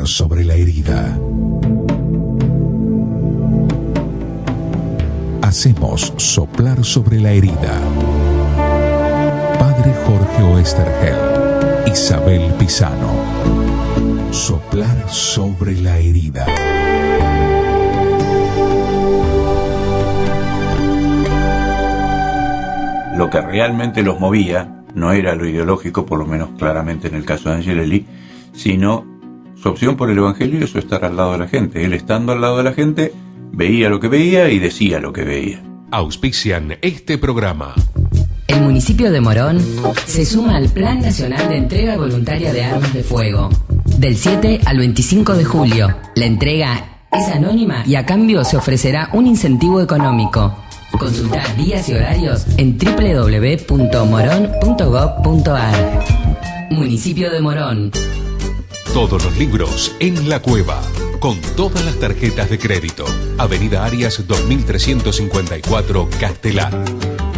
soplar sobre la herida. Hacemos soplar sobre la herida. Padre Jorge Oesterheld, Isabel Pisano. Soplar sobre la herida. Lo que realmente los movía no era lo ideológico, por lo menos claramente en el caso de Angelelli, sino su opción por el Evangelio y su estar al lado de la gente. Él, estando al lado de la gente, veía lo que veía y decía lo que veía. Auspician este programa. El municipio de Morón se suma al Plan Nacional de Entrega Voluntaria de Armas de Fuego. Del 7 al 25 de julio, la entrega es anónima y a cambio se ofrecerá un incentivo económico. Consultar días y horarios en www.moron.gov.ar. Municipio de Morón. Todos los libros en La Cueva, con todas las tarjetas de crédito. Avenida Arias 2354, Castelar.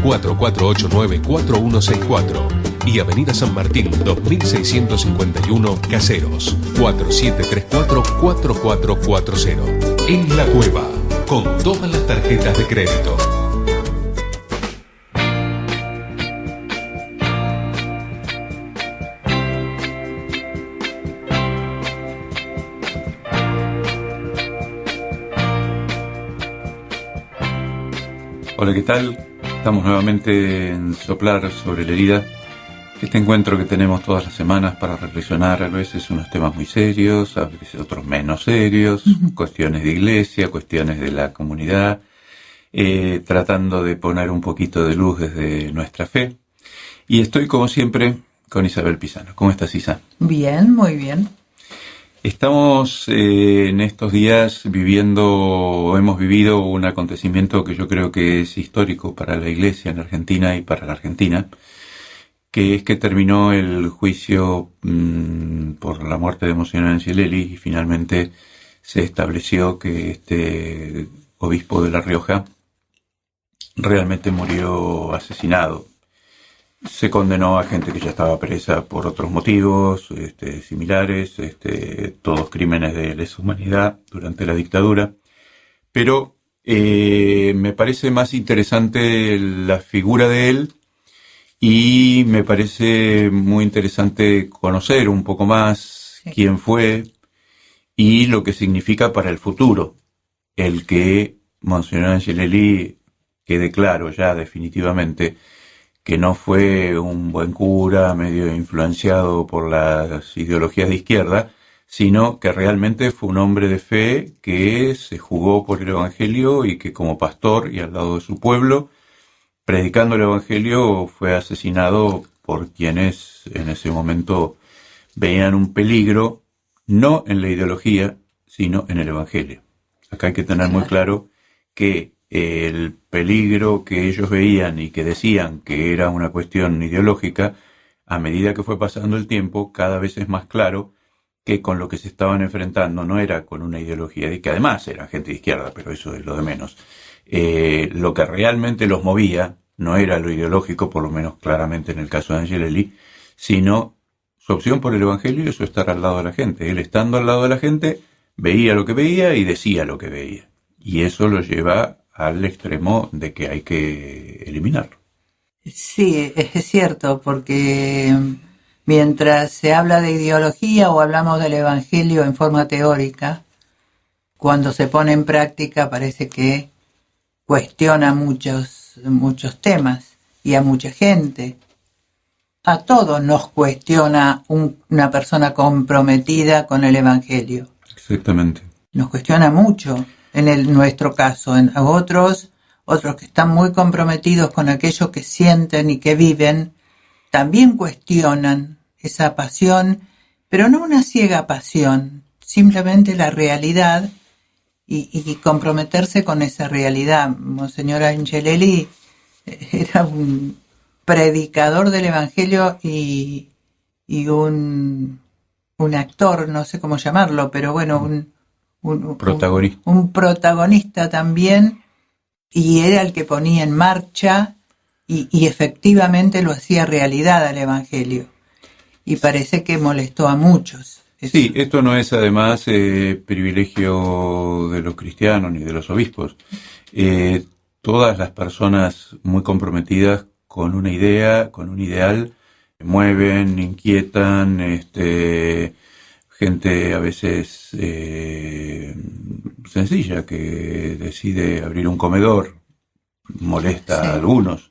4489-4164. Y Avenida San Martín 2651, Caseros. 4734-4440. En La Cueva, con todas las tarjetas de crédito. Hola, ¿qué tal? Estamos nuevamente en Soplar sobre la herida. Este encuentro que tenemos todas las semanas para reflexionar a veces unos temas muy serios, a veces otros menos serios, cuestiones de iglesia, cuestiones de la comunidad, tratando de poner un poquito de luz desde nuestra fe. Y estoy como siempre con Isabel Pisano. ¿Cómo estás, Isa? Bien, muy bien. Estamos en estos días hemos vivido un acontecimiento que yo creo que es histórico para la Iglesia en Argentina y para la Argentina, que es que terminó el juicio por la muerte de Monseñor Angelelli y finalmente se estableció que este obispo de La Rioja realmente murió asesinado. Se condenó a gente que ya estaba presa por otros motivos similares, todos crímenes de lesa humanidad durante la dictadura. Pero me parece más interesante la figura de él y me parece muy interesante conocer un poco más quién fue y lo que significa para el futuro. El que Monseñor Angelelli quede claro ya definitivamente que no fue un buen cura medio influenciado por las ideologías de izquierda, sino que realmente fue un hombre de fe que se jugó por el Evangelio y que como pastor y al lado de su pueblo, predicando el Evangelio, fue asesinado por quienes en ese momento veían un peligro, no en la ideología, sino en el Evangelio. Acá hay que tener muy claro que el peligro que ellos veían y que decían que era una cuestión ideológica, a medida que fue pasando el tiempo, cada vez es más claro que con lo que se estaban enfrentando no era con una ideología, y que además eran gente de izquierda, pero eso es lo de menos. Lo que realmente los movía no era lo ideológico, por lo menos claramente en el caso de Angelelli, sino su opción por el Evangelio y su estar al lado de la gente. Él, estando al lado de la gente, veía lo que veía y decía lo que veía. Y eso lo lleva al extremo de que hay que eliminarlo. Sí, es cierto, porque mientras se habla de ideología o hablamos del Evangelio en forma teórica, cuando se pone en práctica parece que cuestiona muchos temas y a mucha gente. A todos nos cuestiona una persona comprometida con el Evangelio. Exactamente. Nos cuestiona mucho. En nuestro caso, en otros que están muy comprometidos con aquello que sienten y que viven, también cuestionan esa pasión, pero no una ciega pasión, simplemente la realidad y comprometerse con esa realidad. Monseñor Angelelli era un predicador del Evangelio y un actor, no sé cómo llamarlo, pero bueno, un protagonista también, y era el que ponía en marcha y efectivamente lo hacía realidad al Evangelio, y parece que molestó a muchos. Sí, esto no es además privilegio de los cristianos ni de los obispos. Todas las personas muy comprometidas con una idea, con un ideal, mueven, inquietan, gente a veces sencilla que decide abrir un comedor, molesta a algunos,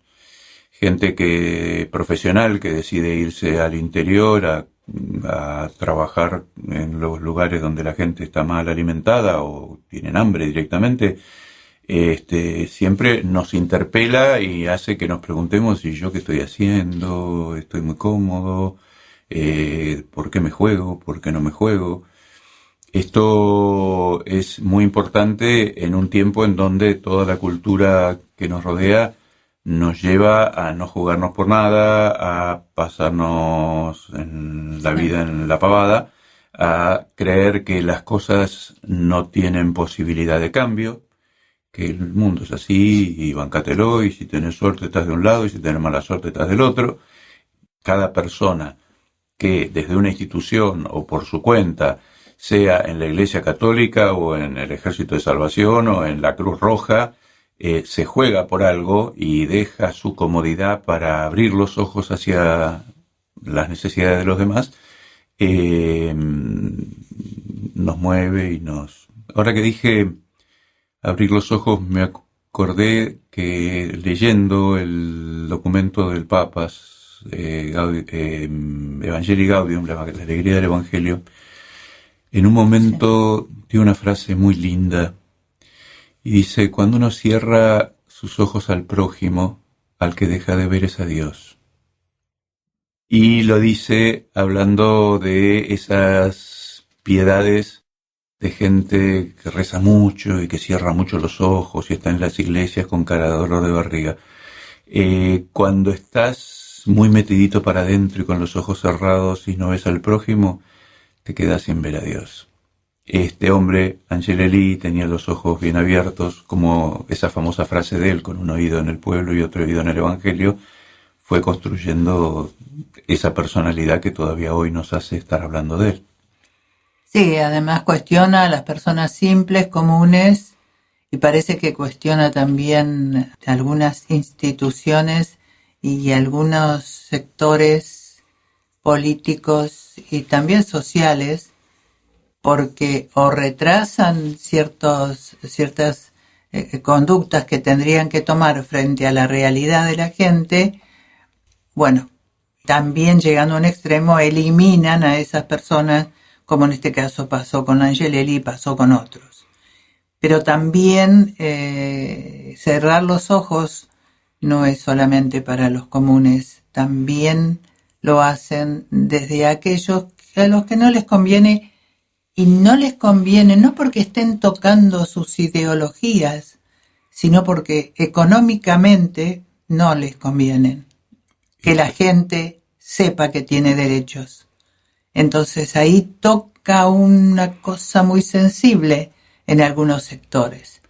gente profesional que decide irse al interior a trabajar en los lugares donde la gente está mal alimentada o tienen hambre directamente. Siempre nos interpela y hace que nos preguntemos si yo qué estoy haciendo, estoy muy cómodo, por qué me juego, por qué no me juego. Esto es muy importante en un tiempo en donde toda la cultura que nos rodea nos lleva a no jugarnos por nada, a pasarnos en la vida en la pavada, a creer que las cosas no tienen posibilidad de cambio, que el mundo es así y bancátelo, y si tenés suerte estás de un lado y si tenés mala suerte estás del otro. Cada persona que desde una institución o por su cuenta, sea en la Iglesia Católica o en el Ejército de Salvación o en la Cruz Roja, se juega por algo y deja su comodidad para abrir los ojos hacia las necesidades de los demás, nos mueve y nos... Ahora que dije abrir los ojos, me acordé que leyendo el documento del Papa, Evangelii Gaudium, la alegría del Evangelio, en un momento dio una frase muy linda y dice: cuando uno cierra sus ojos al prójimo, al que deja de ver es a Dios. Y lo dice hablando de esas piedades de gente que reza mucho y que cierra mucho los ojos y está en las iglesias con cara de dolor de barriga. Cuando estás muy metidito para adentro y con los ojos cerrados y no ves al prójimo, te quedas sin ver a Dios. Este hombre, Angelelli, tenía los ojos bien abiertos, como esa famosa frase de él: con un oído en el pueblo y otro oído en el Evangelio, fue construyendo esa personalidad que todavía hoy nos hace estar hablando de él. Sí, además cuestiona a las personas simples, comunes, y parece que cuestiona también algunas instituciones y algunos sectores políticos y también sociales, porque o retrasan ciertas conductas que tendrían que tomar frente a la realidad de la gente. Bueno, también llegando a un extremo eliminan a esas personas, como en este caso pasó con Angelelli y pasó con otros. Pero también cerrar los ojos no es solamente para los comunes, también lo hacen desde aquellos a los que no les conviene. Y no les conviene, no porque estén tocando sus ideologías, sino porque económicamente no les convienen que la gente sepa que tiene derechos. Entonces ahí toca una cosa muy sensible en algunos sectores.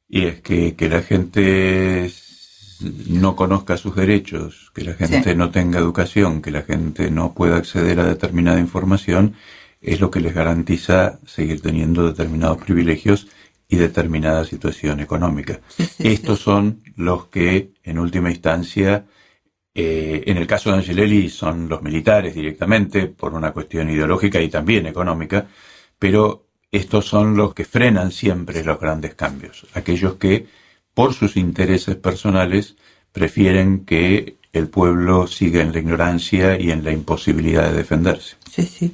Y es que la gente no conozca sus derechos, que la gente no tenga educación, que la gente no pueda acceder a determinada información, es lo que les garantiza seguir teniendo determinados privilegios y determinada situación económica. Estos son los que, en última instancia, en el caso de Angelelli son los militares directamente, por una cuestión ideológica y también económica, pero estos son los que frenan siempre los grandes cambios, aquellos que, por sus intereses personales, prefieren que el pueblo siga en la ignorancia y en la imposibilidad de defenderse. Sí, sí.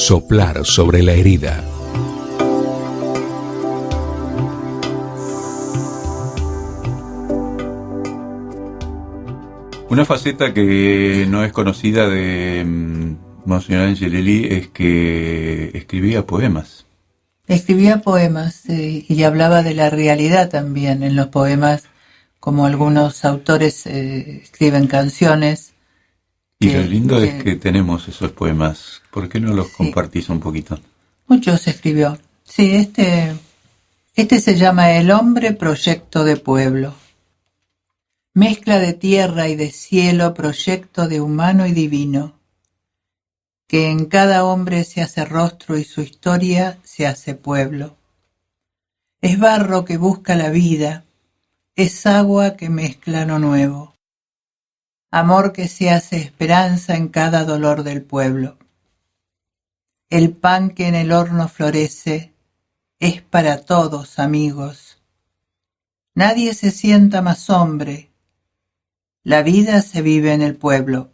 soplar sobre la herida. Una faceta que no es conocida de Monseñor Angelelli es que escribía poemas. Escribía poemas y hablaba de la realidad también en los poemas, como algunos autores escriben canciones. Y lo lindo es que tenemos esos poemas. ¿Por qué no los compartís un poquito? Muchos escribió. Sí, este se llama El hombre proyecto de pueblo. Mezcla de tierra y de cielo, proyecto de humano y divino, que en cada hombre se hace rostro y su historia se hace pueblo. Es barro que busca la vida, es agua que mezcla lo nuevo, amor que se hace esperanza en cada dolor del pueblo. El pan que en el horno florece es para todos, amigos. Nadie se sienta más hombre. La vida se vive en el pueblo,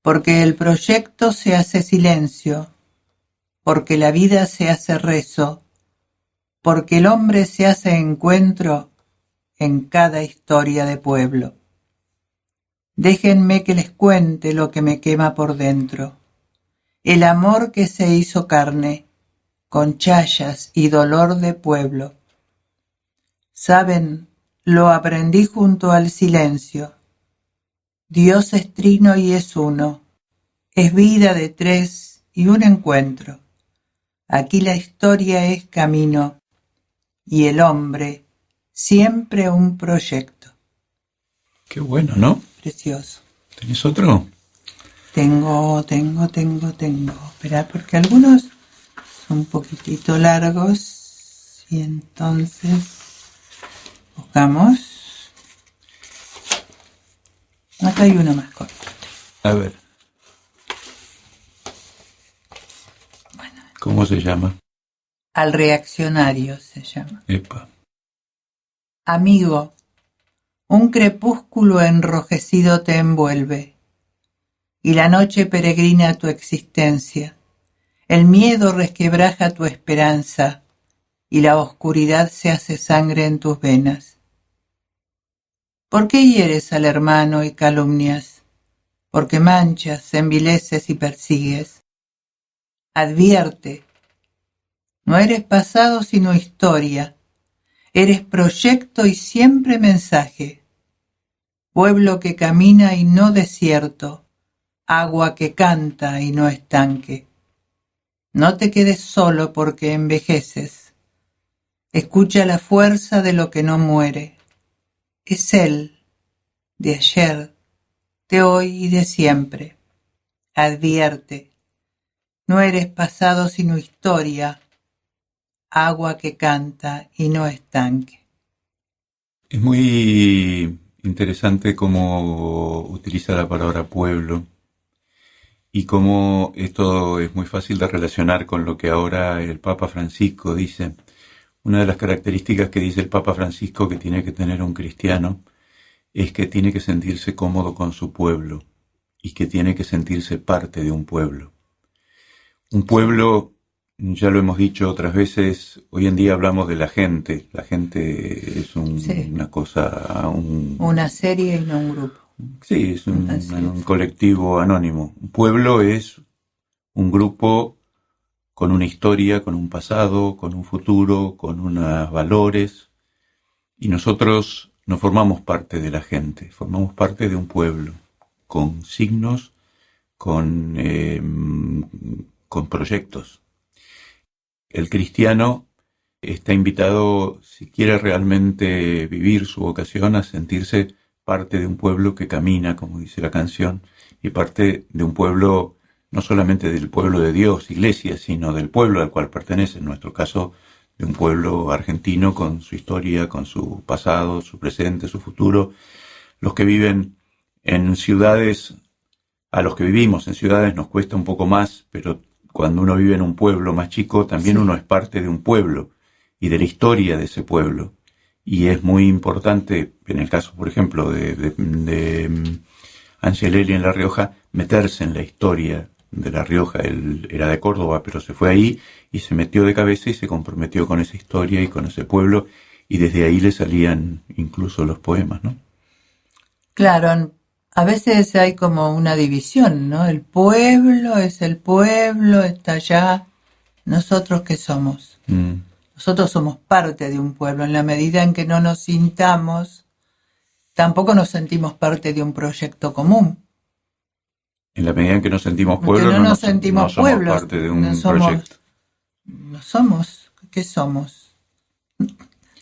porque el proyecto se hace silencio, porque la vida se hace rezo, porque el hombre se hace encuentro en cada historia de pueblo. Déjenme que les cuente lo que me quema por dentro, el amor que se hizo carne, con chayas y dolor de pueblo. ¿Saben? Lo aprendí junto al silencio. Dios es trino y es uno. Es vida de tres y un encuentro. Aquí la historia es camino y el hombre siempre un proyecto. Qué bueno, ¿no? Precioso. ¿Tenés otro? Tengo. Esperá, porque algunos son un poquitito largos y entonces... Buscamos. Acá hay uno más corto. A ver. Bueno. ¿Cómo se llama? Al reaccionario se llama. Epa. Amigo, un crepúsculo enrojecido te envuelve, y la noche peregrina tu existencia. El miedo resquebraja tu esperanza, y la oscuridad se hace sangre en tus venas. ¿Por qué hieres al hermano y calumnias? Porque manchas, envileces y persigues. Advierte, no eres pasado sino historia, eres proyecto y siempre mensaje, pueblo que camina y no desierto, agua que canta y no estanque. No te quedes solo porque envejeces. Escucha la fuerza de lo que no muere. Es Él, de ayer, de hoy y de siempre. Advierte, no eres pasado sino historia, agua que canta y no estanque. Es muy interesante cómo utiliza la palabra pueblo y cómo esto es muy fácil de relacionar con lo que ahora el Papa Francisco dice. Una de las características que dice el Papa Francisco que tiene que tener un cristiano es que tiene que sentirse cómodo con su pueblo y que tiene que sentirse parte de un pueblo. Un pueblo, ya lo hemos dicho otras veces, hoy en día hablamos de la gente. La gente es una cosa... Una serie y no un grupo. Sí, es un colectivo anónimo. Un pueblo es un grupo con una historia, con un pasado, con un futuro, con unos valores. Y nosotros no formamos parte de la gente, formamos parte de un pueblo, con signos, con proyectos. El cristiano está invitado, si quiere realmente vivir su vocación, a sentirse parte de un pueblo que camina, como dice la canción, y parte de un pueblo, no solamente del pueblo de Dios, iglesia, sino del pueblo al cual pertenece, en nuestro caso, de un pueblo argentino con su historia, con su pasado, su presente, su futuro. Los que viven en ciudades, a los que vivimos en ciudades nos cuesta un poco más, pero cuando uno vive en un pueblo más chico, también uno es parte de un pueblo y de la historia de ese pueblo. Y es muy importante, en el caso, por ejemplo, de Angelelli en La Rioja, meterse en la historia de La Rioja, él era de Córdoba, pero se fue ahí y se metió de cabeza y se comprometió con esa historia y con ese pueblo, y desde ahí le salían incluso los poemas, ¿no? Claro, a veces hay como una división, ¿no? El pueblo es el pueblo, está allá. ¿Nosotros qué somos? Nosotros somos parte de un pueblo. En la medida en que no nos sintamos, tampoco nos sentimos parte de un proyecto común. En la medida en que nos sentimos pueblo, no nos sentimos no somos pueblos, parte de un no somos, proyecto. No somos. ¿Qué somos?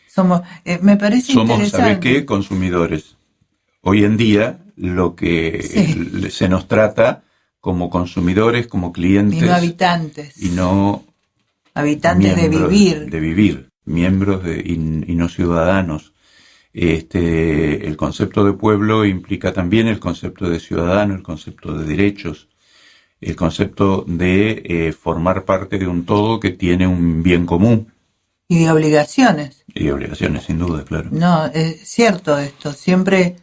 Somos, me parece Somos, ¿sabes interesante. qué? Consumidores. Hoy en día, lo que Sí. se nos trata como consumidores, como clientes. Y no habitantes. Y no habitantes de miembros vivir. De vivir, miembros y no ciudadanos. El concepto de pueblo implica también el concepto de ciudadano, el concepto de derechos, el concepto de formar parte de un todo que tiene un bien común. Y de obligaciones. Y de obligaciones, sin duda, claro. No, es cierto esto. Siempre,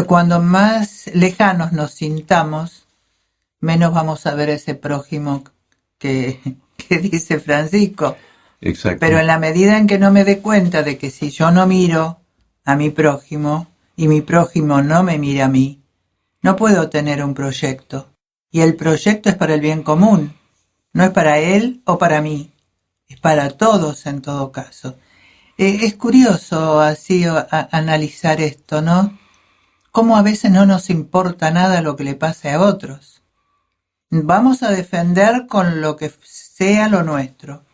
cuando más lejanos nos sintamos, menos vamos a ver ese prójimo que dice Francisco. Exacto. Pero en la medida en que no me dé cuenta de que si yo no miro a mi prójimo y mi prójimo no me mira a mí, no puedo tener un proyecto. Y el proyecto es para el bien común. No es para él o para mí. Es para todos en todo caso. Es curioso así analizar esto, ¿no? Cómo a veces no nos importa nada lo que le pase a otros. Vamos a defender con lo que sea lo nuestro.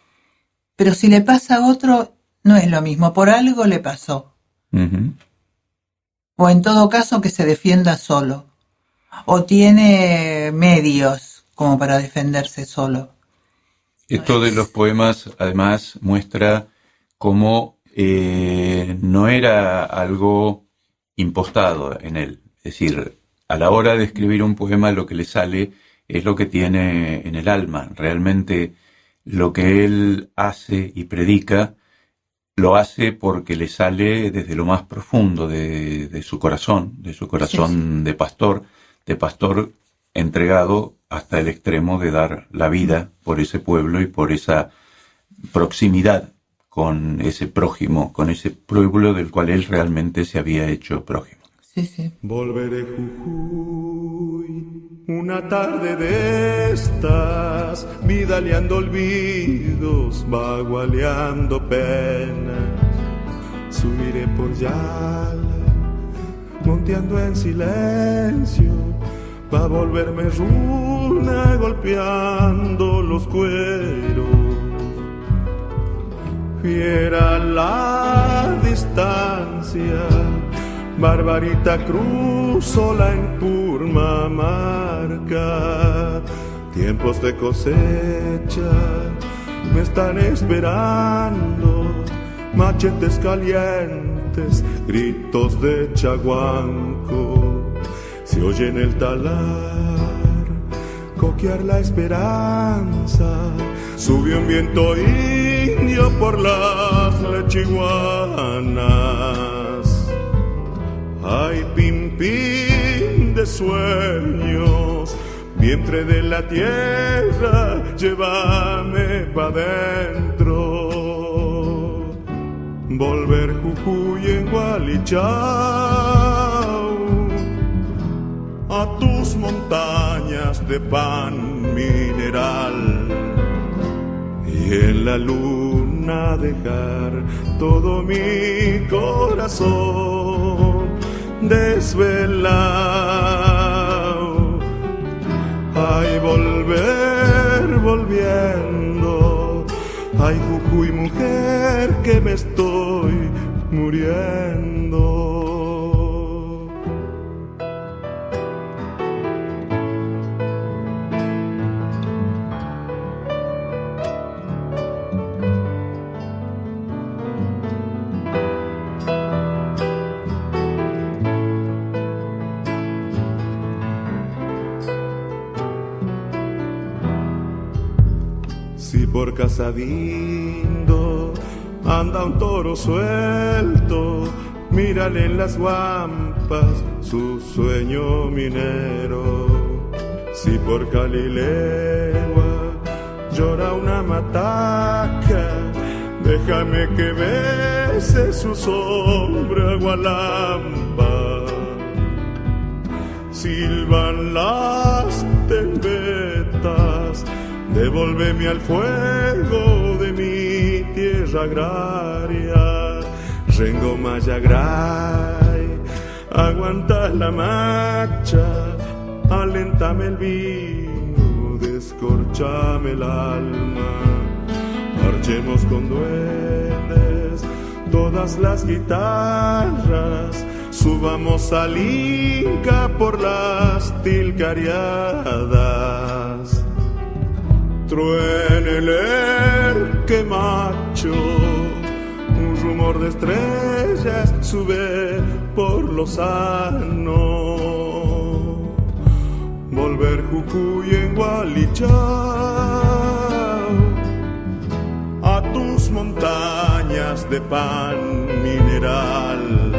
Pero si le pasa a otro, no es lo mismo. Por algo le pasó. Uh-huh. O en todo caso que se defienda solo. O tiene medios como para defenderse solo. Esto de los poemas, además, muestra cómo no era algo impostado en él. Es decir, a la hora de escribir un poema, lo que le sale es lo que tiene en el alma. Realmente lo que él hace y predica, lo hace porque le sale desde lo más profundo de su corazón, sí. de pastor entregado hasta el extremo de dar la vida por ese pueblo y por esa proximidad con ese prójimo, con ese pueblo del cual él realmente se había hecho prójimo. Sí, sí. Volveré Jujuy, una tarde de estas, vidaleando olvidos, bagualeando penas. Subiré por Yala, monteando en silencio, pa' volverme runa, golpeando los cueros. Fiera la distancia, Barbarita cruzola en Purmamarca. Tiempos de cosecha me están esperando, machetes calientes, gritos de chaguanco. Se oye en el talar coquear la esperanza. Subió un viento indio por las lechiguanas. Ay, pim, pim de sueños, vientre de la tierra, llévame pa' dentro. Volver Jujuy en Gualichao, a tus montañas de pan mineral, y en la luna dejar todo mi corazón desvelado. Ay, volver volviendo, ay, Jujuy mujer que me estoy muriendo. Si por Casabindo anda un toro suelto, mírale en las guampas su sueño minero. Si por Calilegua llora una mataca, déjame que bese su sombra gualamba. Silban las tembetas, devuélveme al fuego de mi tierra agraria. Rengo Mayagray, aguanta la marcha, alentame el vino, descorchame el alma. Marchemos con duendes, todas las guitarras, subamos al Inca por las tilcariadas. Truene el erque macho, un rumor de estrellas sube por Lozano. Volver Jujuy en Gualichao, a tus montañas de pan mineral,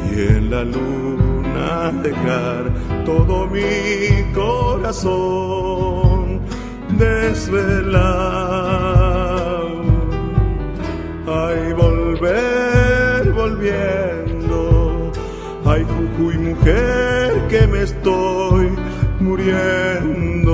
y en la luna dejar todo mi corazón desvelado. Ay, volver volviendo, ay, Jujuy mujer que me estoy muriendo.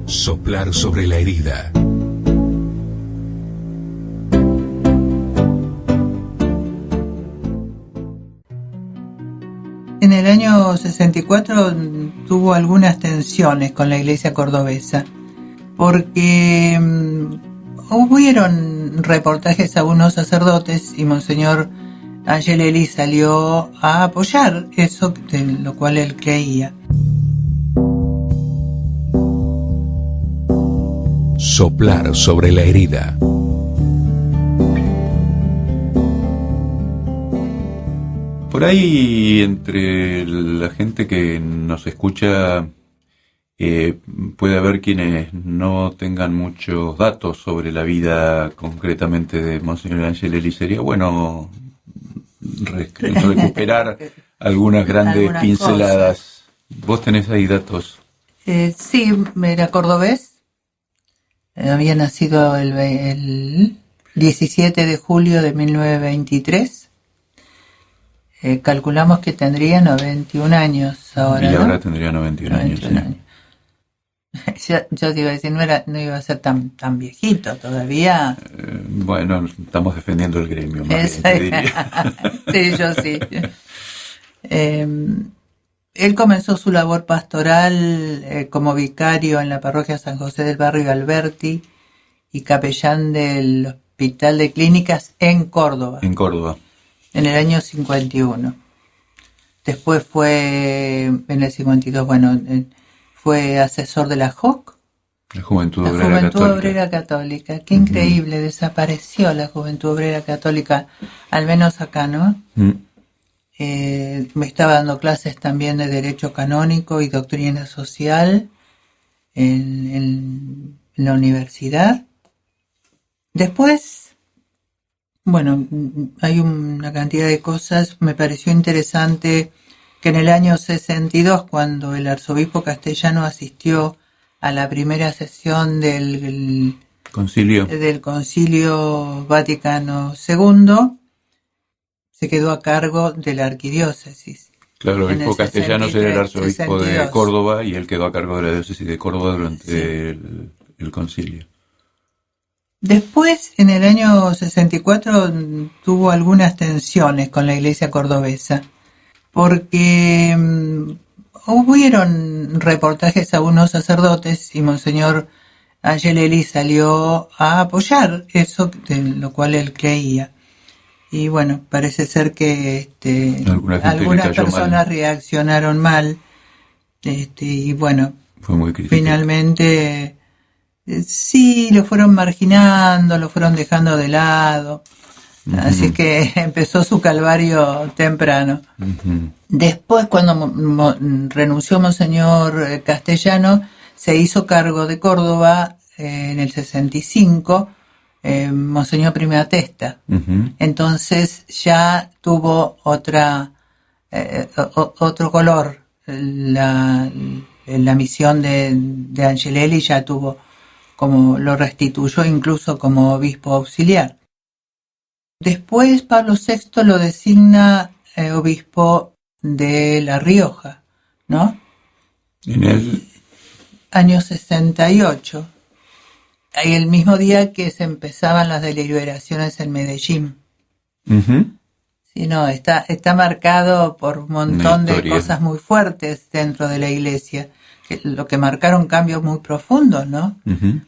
Soplar sobre la herida. En el año 64 tuvo algunas tensiones con la iglesia cordobesa, porque hubieron reportajes a unos sacerdotes y Monseñor Angelelli salió a apoyar eso en lo cual él creía. Soplar sobre la herida. Por ahí, entre la gente que nos escucha, puede haber quienes no tengan muchos datos sobre la vida concretamente de Monseñor Angelelli. Sería bueno recuperar algunas grandes pinceladas. Cosas. ¿Vos tenés ahí datos? Sí, era cordobés. Había nacido el 17 de julio de 1923. Calculamos que tendría 91 años ahora. Y ahora, ¿no? Tendría 91 años. Años. Yo te iba a decir, no iba a ser tan viejito todavía. Bueno, estamos defendiendo el gremio, más bien, te diría. Sí, yo sí. Él comenzó su labor pastoral como vicario en la parroquia San José del Barrio Alberti y capellán del Hospital de Clínicas en Córdoba. En Córdoba. En el año 51. Después fue, en el 52, fue asesor de la JOC. La Juventud Obrera Católica. Qué increíble, desapareció la Juventud Obrera Católica, al menos acá, ¿no? Me estaba dando clases también de Derecho Canónico y Doctrina Social en la universidad. Después, hay una cantidad de cosas. Me pareció interesante que en el año 62, cuando el arzobispo castellano asistió a la primera sesión del Concilio Vaticano II, se quedó a cargo de la arquidiócesis. Claro, el obispo castellano era el arzobispo 62. De Córdoba, y él quedó a cargo de la diócesis de Córdoba durante el concilio. Después, en el año 64, tuvo algunas tensiones con la iglesia cordobesa, porque hubieron reportajes a unos sacerdotes y Monseñor Angelelli salió a apoyar eso en lo cual él creía. Y parece ser que algunas personas reaccionaron mal, y fue muy criticado. Finalmente sí, lo fueron marginando, lo fueron dejando de lado. Así que empezó su calvario temprano. Después, cuando renunció Monseñor Castellano, se hizo cargo de Córdoba en el 65 Monseñor Primatesta. Ujú. Entonces ya tuvo otro color. La misión de Angelelli ya tuvo, como lo restituyó incluso como obispo auxiliar. Después Pablo VI lo designa obispo de La Rioja, ¿no? En el Año 68. Ahí el mismo día que se empezaban las deliberaciones en Medellín. Ujú. Sí, no, está marcado por un montón de cosas muy fuertes dentro de la iglesia, lo que marcaron cambios muy profundos, ¿no? Ujú.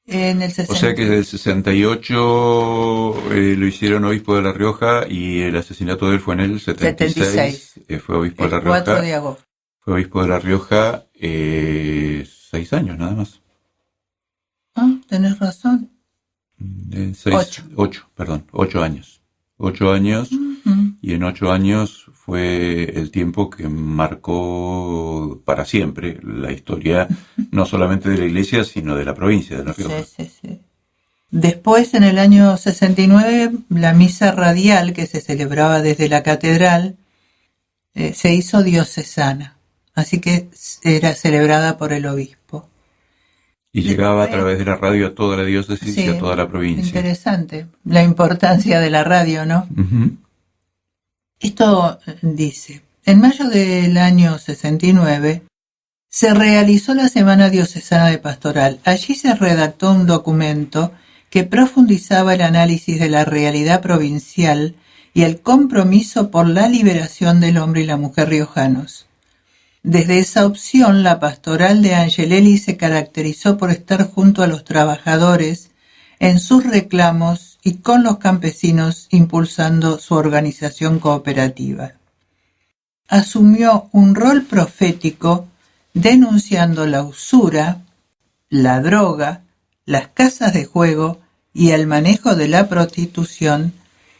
En el O sea que desde el 68 lo hicieron obispo de La Rioja y el asesinato de él fue en el 76. Fue obispo de La el 4 Rioja. de agosto. Fue obispo de La Rioja 6 años nada más. Ah, tenés razón. 8 años. 8 años. Ujú. Y en 8 años fue el tiempo que marcó para siempre la historia, no solamente de la iglesia, sino de la provincia de La Rioja. Sí. Después, en el año 69, la misa radial que se celebraba desde la catedral se hizo diocesana, así que era celebrada por el obispo. Y llegaba a través de la radio a toda la diócesis y a toda la provincia. Interesante, la importancia de la radio, ¿no? Uh-huh. Esto dice, en mayo del año 69 se realizó la Semana Diocesana de Pastoral. Allí se redactó un documento que profundizaba el análisis de la realidad provincial y el compromiso por la liberación del hombre y la mujer riojanos. Desde esa opción, la pastoral de Angelelli se caracterizó por estar junto a los trabajadores en sus reclamos y con los campesinos impulsando su organización cooperativa. Asumió un rol profético denunciando la usura, la droga, las casas de juego y el manejo de la prostitución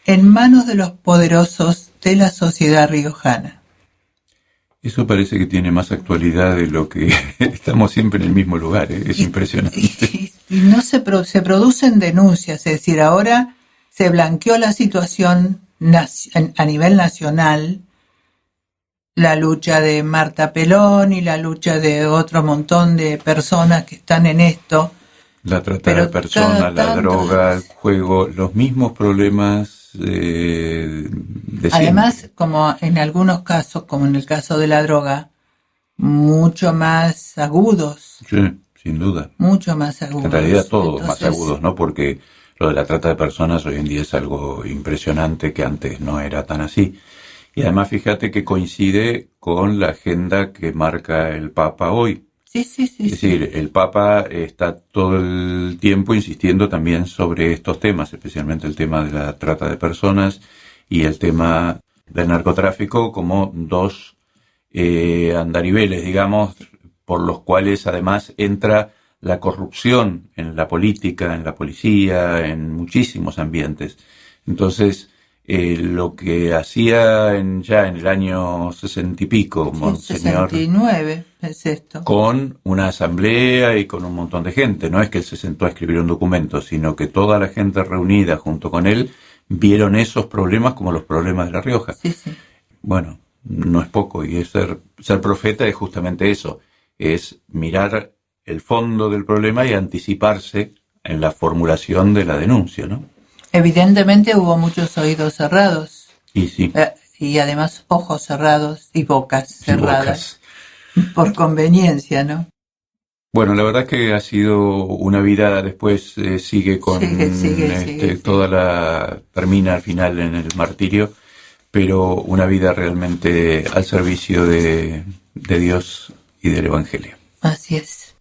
en manos de los poderosos de la sociedad riojana. Eso parece que tiene más actualidad de lo que estamos siempre en el mismo lugar, ¿eh? Es impresionante. Y no se producen denuncias, es decir, ahora se blanqueó la situación a nivel nacional, la lucha de Marta Pelón y la lucha de otro montón de personas que están en esto. La trata de personas, la droga, el juego, los mismos problemas de Además, siempre. como en algunos casos, como en el caso de la droga, mucho más agudos. Sí, sin duda. Mucho más agudos. En realidad todos más agudos, ¿no? Porque lo de la trata de personas hoy en día es algo impresionante que antes no era tan así. Y además fíjate que coincide con la agenda que marca el Papa hoy. Sí. Es decir, el Papa está todo el tiempo insistiendo también sobre estos temas, especialmente el tema de la trata de personas y el tema del narcotráfico como dos andariveles, digamos, por los cuales además entra la corrupción en la política, en la policía, en muchísimos ambientes. Entonces, lo que hacía ya en el año 60 y pico, Monseñor, 69 es esto, con una asamblea y con un montón de gente, no es que él se sentó a escribir un documento, sino que toda la gente reunida junto con él vieron esos problemas como los problemas de La Rioja. Sí. Bueno, no es poco, y ser profeta es justamente eso, es mirar el fondo del problema y anticiparse en la formulación de la denuncia, ¿no? Evidentemente hubo muchos oídos cerrados. Y sí. Y además ojos cerrados y bocas cerradas. Y bocas. Por conveniencia, ¿no? Bueno, la verdad es que ha sido una vida, después sigue con sigue. termina al final en el martirio, pero una vida realmente al servicio de Dios y del Evangelio. Así es.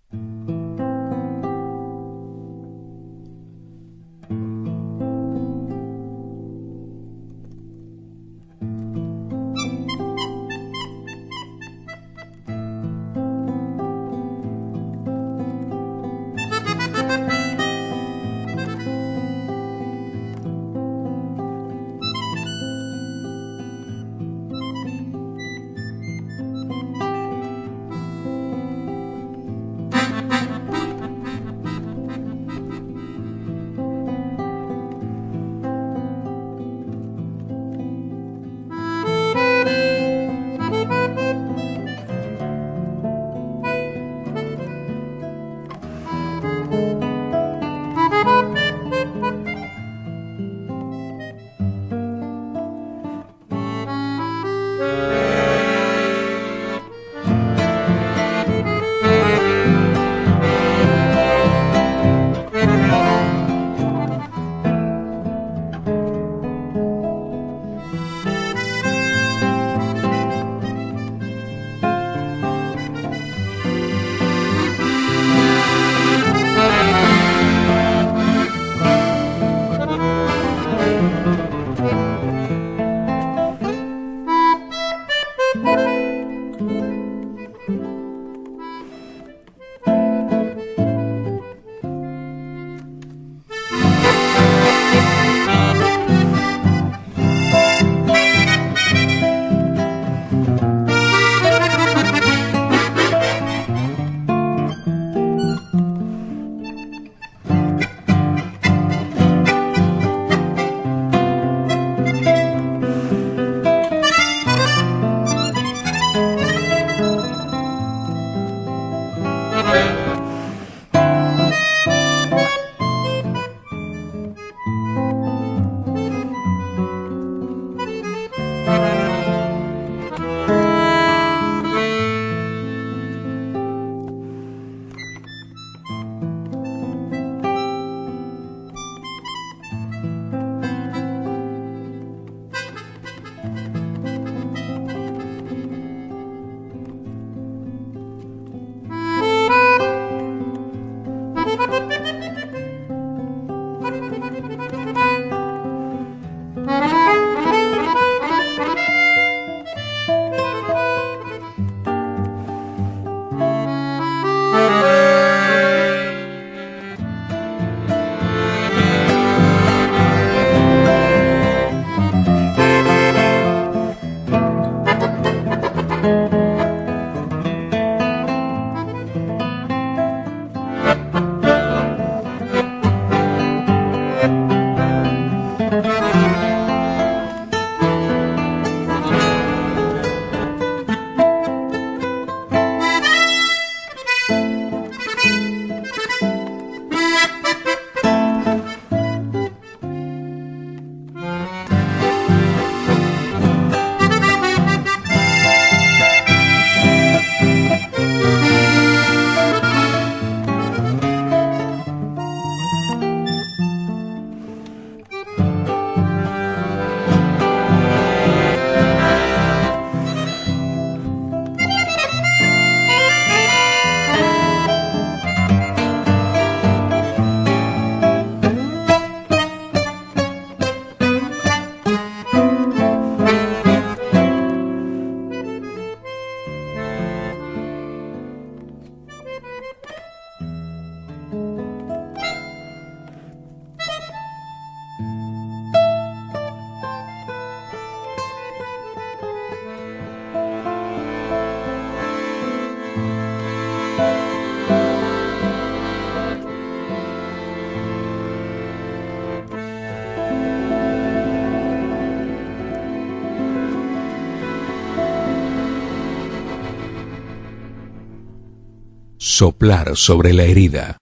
Soplar sobre la herida.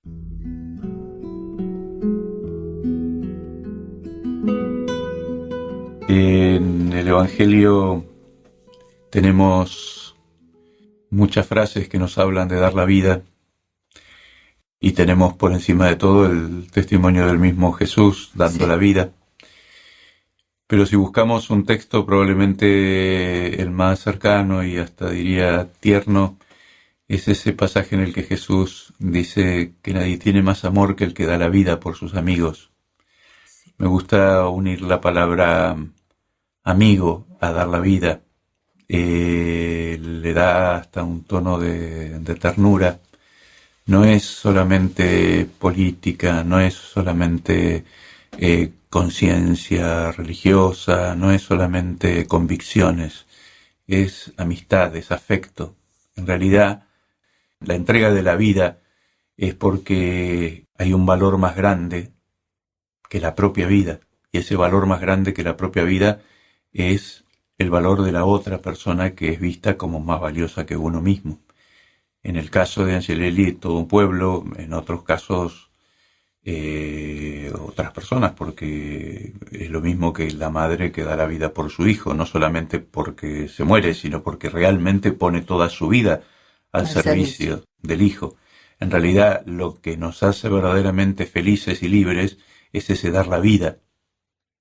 En el Evangelio tenemos muchas frases que nos hablan de dar la vida y tenemos por encima de todo el testimonio del mismo Jesús dando la vida. Pero si buscamos un texto probablemente el más cercano y hasta diría tierno, es ese pasaje en el que Jesús dice que nadie tiene más amor que el que da la vida por sus amigos. Me gusta unir la palabra amigo a dar la vida. Le da hasta un tono de ternura. No es solamente política, no es solamente conciencia religiosa, no es solamente convicciones, es amistad, es afecto. En realidad, la entrega de la vida es porque hay un valor más grande que la propia vida, y ese valor más grande que la propia vida es el valor de la otra persona que es vista como más valiosa que uno mismo. En el caso de Angelelli, todo un pueblo, en otros casos otras personas, porque es lo mismo que la madre que da la vida por su hijo, no solamente porque se muere, sino porque realmente pone toda su vida al servicio del hijo. En realidad, lo que nos hace verdaderamente felices y libres es ese dar la vida.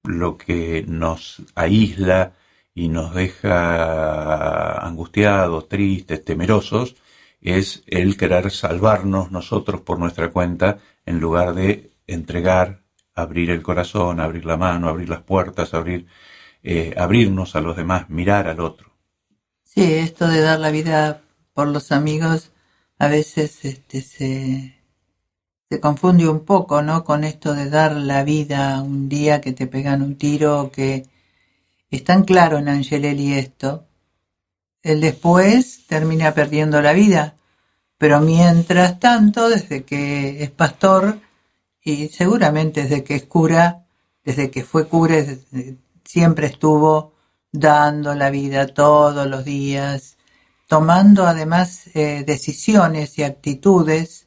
Lo que nos aísla y nos deja angustiados, tristes, temerosos, es el querer salvarnos nosotros por nuestra cuenta en lugar de entregar abrir el corazón, abrir la mano, abrir las puertas, abrirnos a los demás, mirar al otro. Sí, esto de dar la vida por los amigos a veces se confunde un poco, ¿no? Con esto de dar la vida un día que te pegan un tiro, que es tan claro en Angelelli esto. Él después termina perdiendo la vida, pero mientras tanto, desde que es pastor y seguramente desde que es cura, desde que fue cura, siempre estuvo dando la vida todos los días, tomando además decisiones y actitudes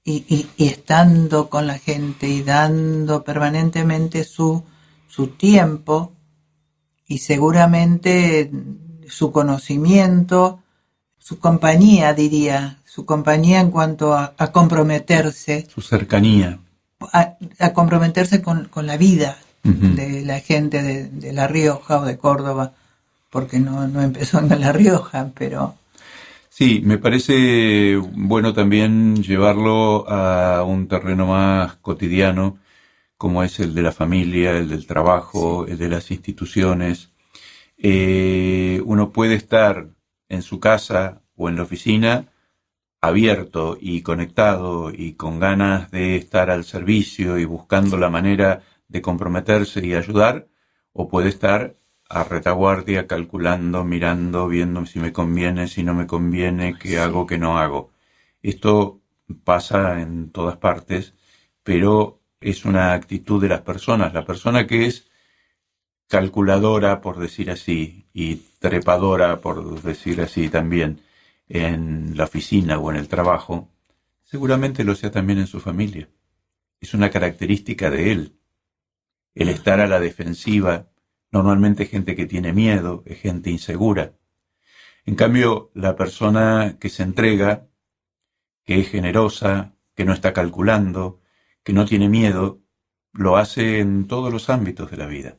y estando con la gente y dando permanentemente su tiempo y seguramente su conocimiento, su compañía, diría, su compañía en cuanto a comprometerse. Su cercanía. A comprometerse con la vida de la gente de La Rioja o de Córdoba, porque no empezó en La Rioja, pero... Sí, me parece bueno también llevarlo a un terreno más cotidiano, como es el de la familia, el del trabajo, sí, el de las instituciones. Uno puede estar en su casa o en la oficina abierto y conectado y con ganas de estar al servicio y buscando la manera de comprometerse y ayudar, o puede estar a retaguardia, calculando, mirando, viendo si me conviene, si no me conviene, qué hago, qué no hago. Esto pasa en todas partes, pero es una actitud de las personas. La persona que es calculadora, por decir así, y trepadora, por decir así también, en la oficina o en el trabajo, seguramente lo sea también en su familia. Es una característica de él. El estar a la defensiva, normalmente es gente que tiene miedo, es gente insegura. En cambio, la persona que se entrega, que es generosa, que no está calculando, que no tiene miedo, lo hace en todos los ámbitos de la vida.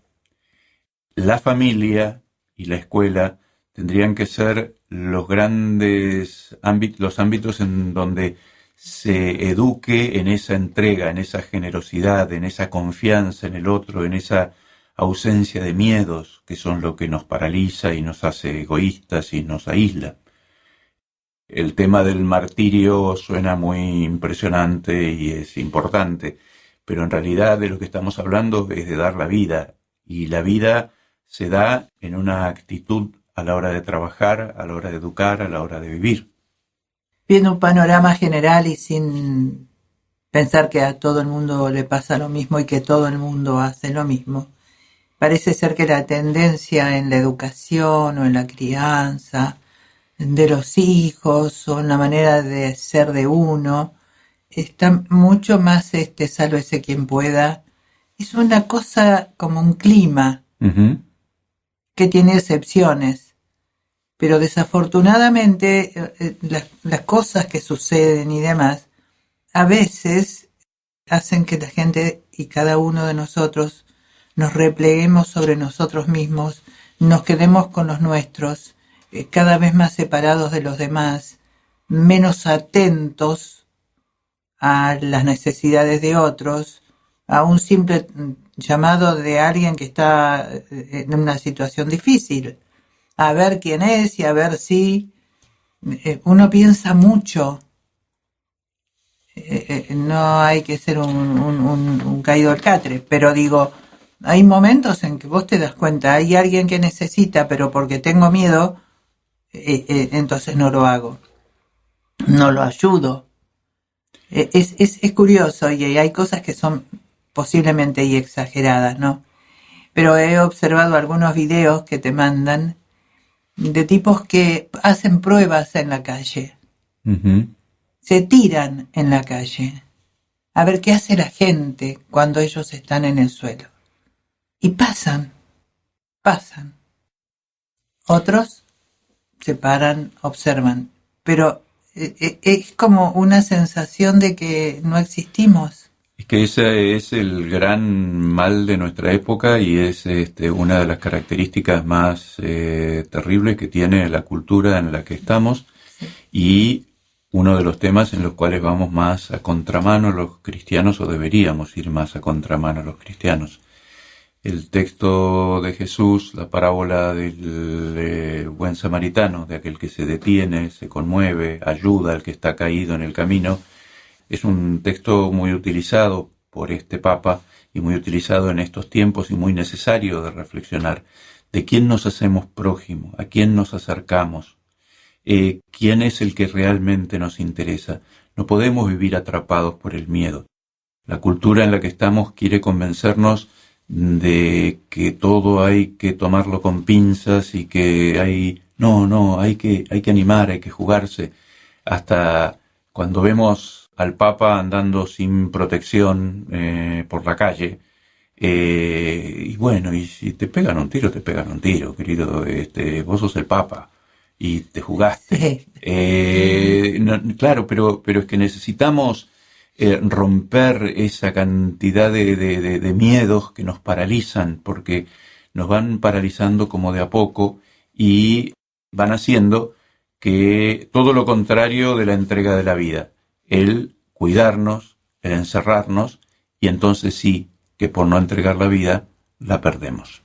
La familia y la escuela tendrían que ser los grandes ámbitos, los ámbitos en donde se eduque en esa entrega, en esa generosidad, en esa confianza en el otro, en esa ausencia de miedos, que son lo que nos paraliza y nos hace egoístas y nos aísla. El tema del martirio suena muy impresionante y es importante, pero en realidad de lo que estamos hablando es de dar la vida, y la vida se da en una actitud a la hora de trabajar, a la hora de educar, a la hora de vivir. Viendo un panorama general y sin pensar que a todo el mundo le pasa lo mismo y que todo el mundo hace lo mismo, parece ser que la tendencia en la educación o en la crianza de los hijos o en la manera de ser de uno está mucho más sálvese quien pueda. Es una cosa como un clima que tiene excepciones. Pero desafortunadamente las cosas que suceden y demás a veces hacen que la gente y cada uno de nosotros nos repleguemos sobre nosotros mismos, nos quedemos con los nuestros, cada vez más separados de los demás, menos atentos a las necesidades de otros, a un simple llamado de alguien que está en una situación difícil. A ver quién es y a ver si uno piensa mucho. No hay que ser un caído al catre, pero digo, hay momentos en que vos te das cuenta, hay alguien que necesita, pero porque tengo miedo, entonces no lo hago, no lo ayudo. Es curioso y hay cosas que son posiblemente y exageradas, ¿no? Pero he observado algunos videos que te mandan de tipos que hacen pruebas en la calle. Se tiran en la calle a ver qué hace la gente cuando ellos están en el suelo. Y pasan. Otros se paran, observan. Pero es como una sensación de que no existimos. Es que ese es el gran mal de nuestra época y es una de las características más terribles que tiene la cultura en la que estamos, y uno de los temas en los cuales vamos más a contramano los cristianos, o deberíamos ir más a contramano los cristianos. El texto de Jesús, la parábola del buen samaritano, de aquel que se detiene, se conmueve, ayuda al que está caído en el camino, es un texto muy utilizado por este Papa y muy utilizado en estos tiempos y muy necesario de reflexionar. ¿De quién nos hacemos prójimo? ¿A quién nos acercamos? ¿Quién es el que realmente nos interesa? No podemos vivir atrapados por el miedo. La cultura en la que estamos quiere convencernos de que todo hay que tomarlo con pinzas y que hay que animar, hay que jugarse. Hasta cuando vemos al Papa andando sin protección por la calle, y bueno, y si te pegan un tiro, querido, vos sos el Papa y te jugaste. Claro, pero es que necesitamos romper esa cantidad de miedos que nos paralizan, porque nos van paralizando como de a poco y van haciendo que todo lo contrario de la entrega de la vida, el cuidarnos, el encerrarnos, y entonces sí que por no entregar la vida la perdemos.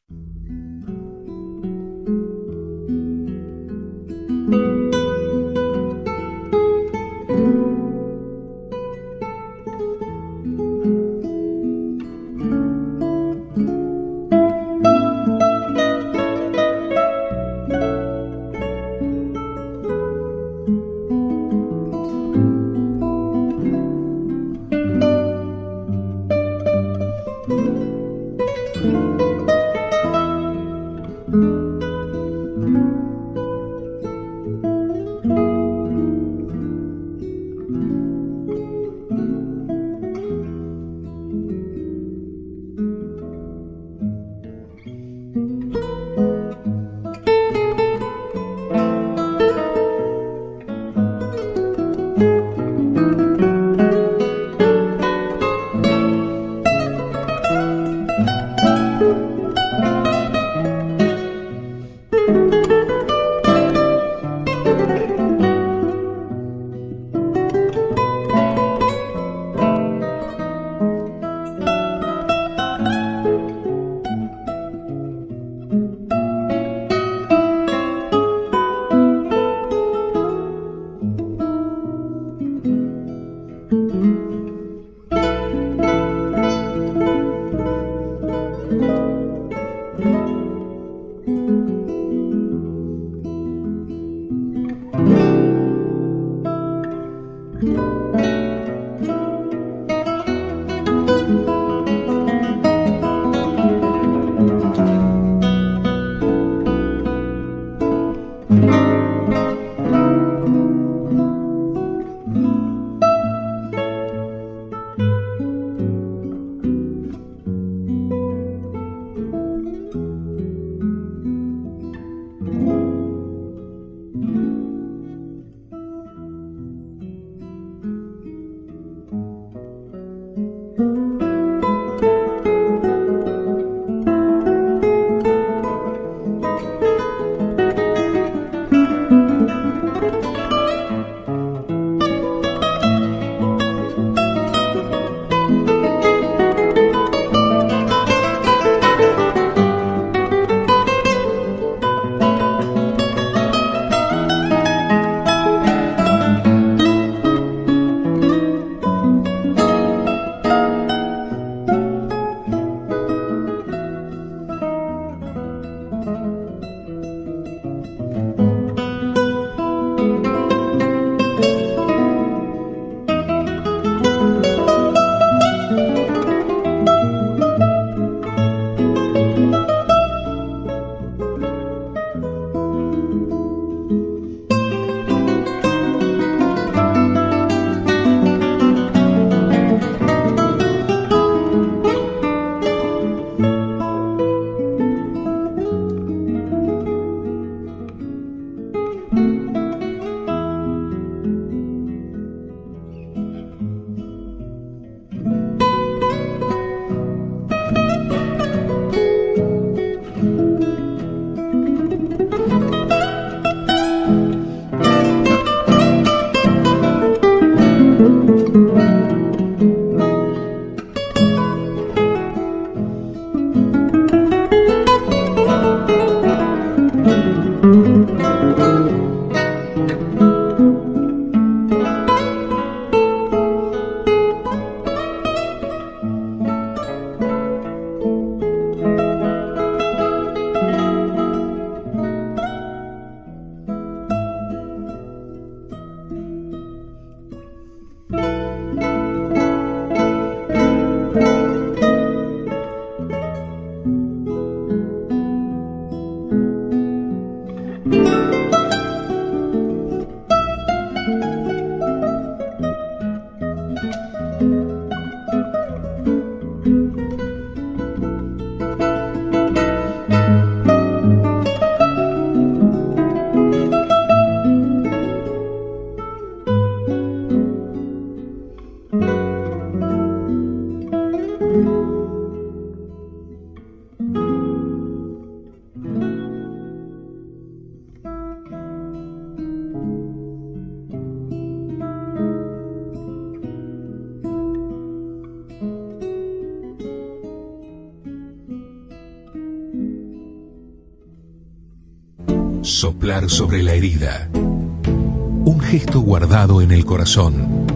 Soplar sobre la herida. Un gesto guardado en el corazón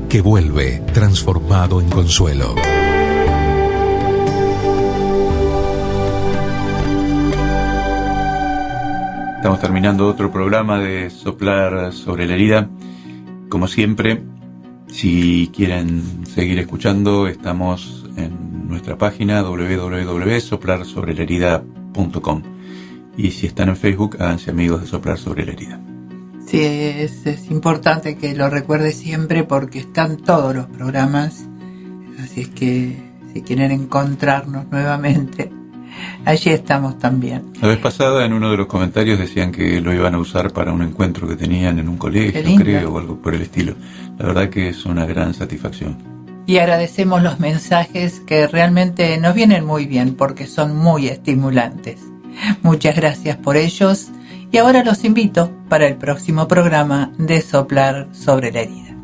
que vuelve transformado en consuelo. Estamos terminando otro programa de Soplar sobre la herida. Como siempre, si quieren seguir escuchando, estamos en nuestra página www.soplarsobrelerida.com. Y si están en Facebook, háganse amigos de Soplar sobre la herida. Sí, es importante que lo recuerde siempre porque están todos los programas. Así es que si quieren encontrarnos nuevamente, allí estamos también. La vez pasada en uno de los comentarios decían que lo iban a usar para un encuentro que tenían en un colegio, creo, o algo por el estilo. La verdad que es una gran satisfacción. Y agradecemos los mensajes que realmente nos vienen muy bien porque son muy estimulantes. Muchas gracias por ellos y ahora los invito para el próximo programa de Soplar sobre la herida.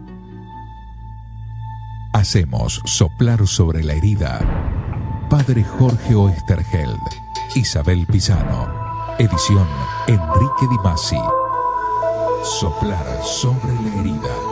Hacemos Soplar sobre la herida. Padre Jorge Oesterheld, Isabel Pisano, edición Enrique Di Masi. Soplar sobre la herida.